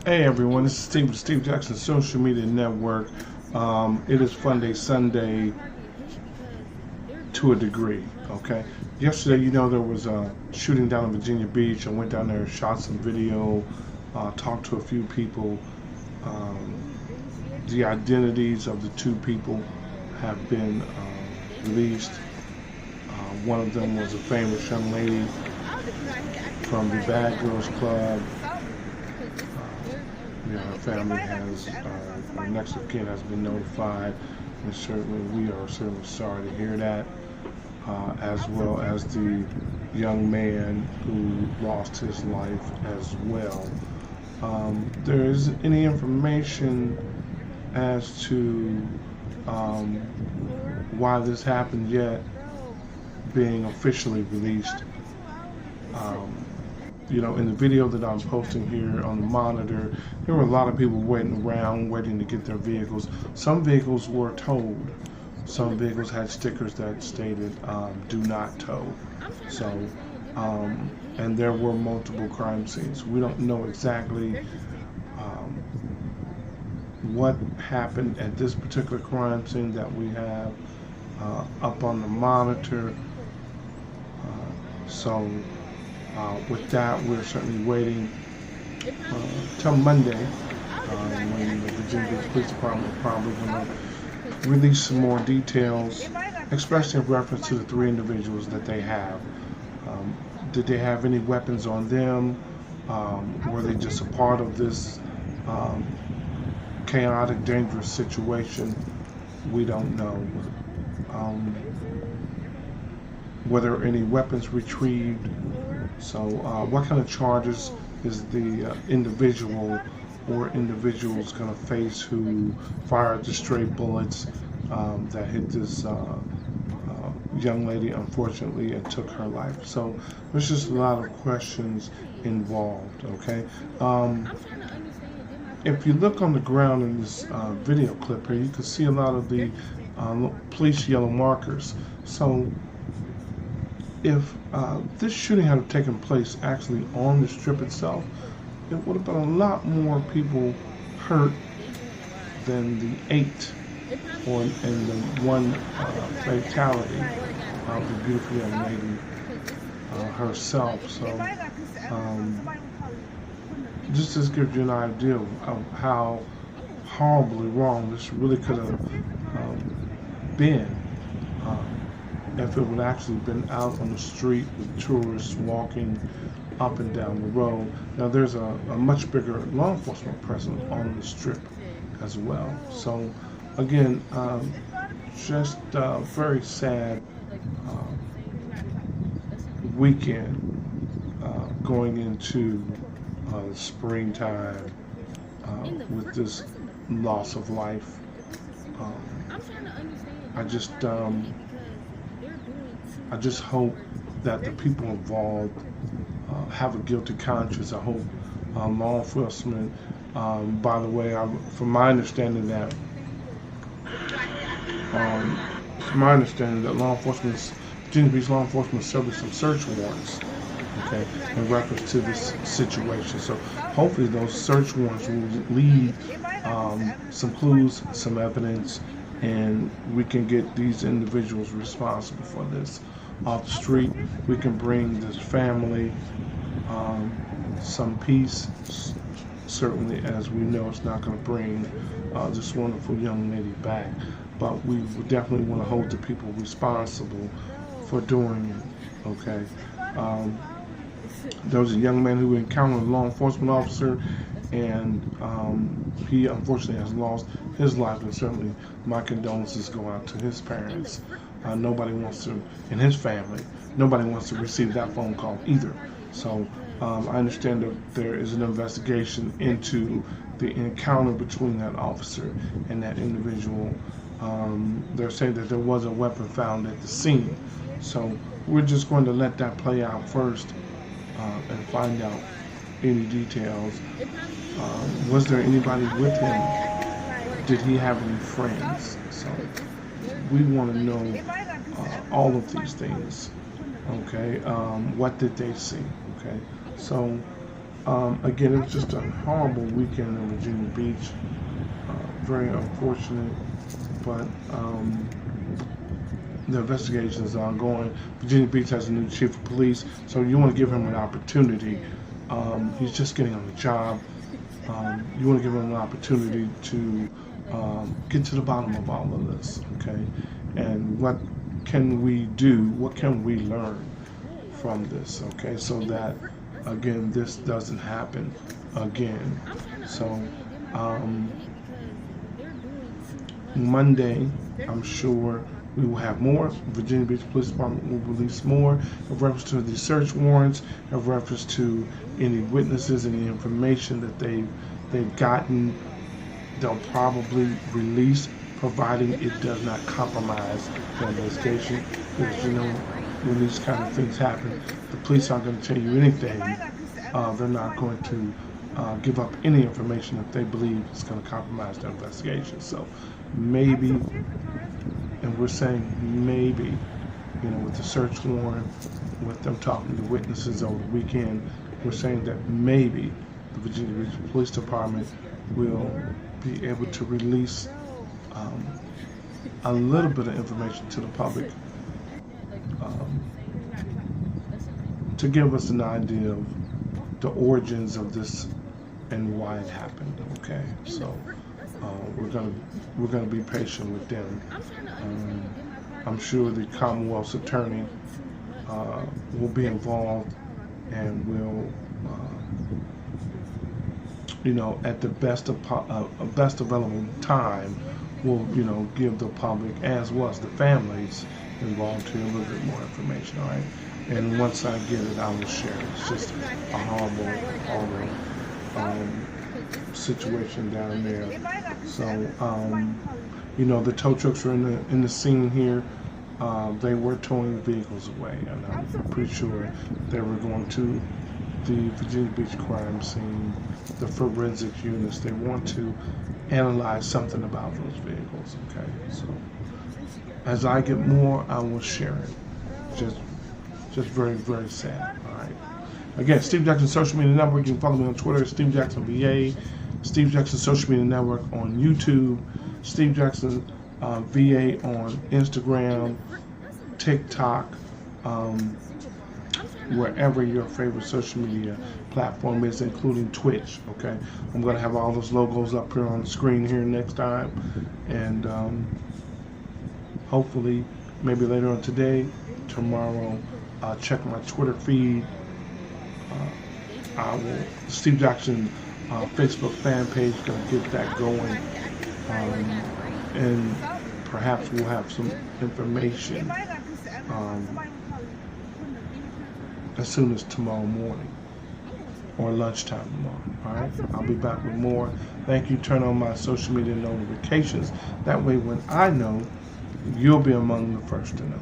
Hey everyone, this is Steve with Steve Jackson Social Media Network. It is Fun Day Sunday to a degree, okay? Yesterday, there was a shooting down in Virginia Beach. I went down there, shot some video, talked to a few people. The identities of the two people have been released. One of them was a famous young lady from the Bad Girls Club. Her family has, her next of kin has been notified, and certainly we are certainly sorry to hear that, as well as the young man who lost his life as well. There isn't any information as to why this happened yet being officially released. In the video that I'm posting here on the monitor, there were a lot of people waiting around, waiting to get their vehicles. Some vehicles were towed. Some vehicles had stickers that stated, do not tow. So, and there were multiple crime scenes. We don't know exactly what happened at this particular crime scene that we have up on the monitor. With that, we're certainly waiting till Monday when the Virginia Beach Police Department is probably going to release some more details, especially in reference to the three individuals that they have. Did they have any weapons on them? Were they just a part of this chaotic, dangerous situation? We don't know. Whether any weapons retrieved. So what kind of charges is the individual or individuals going to face who fired the stray bullets that hit this young lady, unfortunately, and took her life? So there's just a lot of questions involved, okay? If you look on the ground in this video clip here, you can see a lot of the police yellow markers. So if this shooting had taken place actually on the strip itself, it would have been a lot more people hurt than the 8 and the 1 fatality of the beautiful young lady herself. So this gives you an idea of how horribly wrong this really could have been. If it would actually been out on the street with tourists walking up and down the road. Now there's a much bigger law enforcement presence on the strip as well. So again, just a very sad weekend going into springtime with this loss of life. I just hope that the people involved have a guilty conscience. I hope law enforcement, by the way, from my understanding that law enforcement, Virginia Beach law enforcement serving some search warrants, okay, in reference to this situation. So hopefully those search warrants will lead some clues, some evidence, and we can get these individuals responsible for this off the street. We can bring this family some peace. Certainly, as we know, it's not going to bring this wonderful young lady back, but we would definitely want to hold the people responsible for doing it, okay? There was a young man who encountered a law enforcement officer, and he unfortunately has lost his life, and certainly my condolences go out to his parents. Nobody wants to, in his family, nobody wants to receive that phone call either. So I understand that there is an investigation into the encounter between that officer and that individual. They're saying that there was a weapon found at the scene. So we're just going to let that play out first and find out any details. Was there anybody with him? Did he have any friends? So we want to know all of these things, okay? What did they see, okay? So Again, it was just a horrible weekend in Virginia Beach. Very unfortunate, but the investigation is ongoing. Virginia Beach has a new chief of police, so you want to give him an opportunity. He's just getting on the job. You want to give him an opportunity to get to the bottom of all of this, okay? And what can we do? What can we learn from this, okay? So that, again, this doesn't happen again. So, Monday, I'm sure we will have more. Virginia Beach Police Department will release more in reference to the search warrants, in reference to any witnesses, any information that they've gotten. They'll probably release, providing it does not compromise the investigation. Because, you know, when these kind of things happen, the police aren't going to tell you anything. They're not going to give up any information if they believe it's going to compromise the investigation. So maybe, and we're saying maybe, you know, with the search warrant, with them talking to witnesses over the weekend, we're saying that maybe the Virginia Beach Police Department will be able to release a little bit of information to the public to give us an idea of the origins of this and why it happened. Okay, so we're gonna be patient with them. I'm sure the Commonwealth's attorney will be involved and will, you know, at the best available time, will, you know, give the public as well as the families involved here a little bit more information. All right, and once I get it, I will share it. It's just a horrible situation down there. So, you know, the tow trucks are in the scene here. They were towing vehicles away, and I'm pretty sure they were going to the Virginia Beach crime scene, the forensic units. They want to analyze something about those vehicles. Okay, so as I get more, I will share it. Just very, very sad. All right. Again, Steve Jackson Social Media Network. You can follow me on Twitter, Steve Jackson VA. Steve Jackson Social Media Network on YouTube. Steve Jackson VA on Instagram, TikTok, wherever your favorite social media platform is, including Twitch. Okay, I'm going to have all those logos up here on the screen here next time, and hopefully, maybe later on today, tomorrow, check my Twitter feed. I will, Steve Jackson Facebook fan page, going to get that going, and perhaps we'll have some information as soon as tomorrow morning or lunchtime tomorrow. All right, I'll be back with more. Thank you. Turn on my social media notifications. That way, when I know, you'll be among the first to know.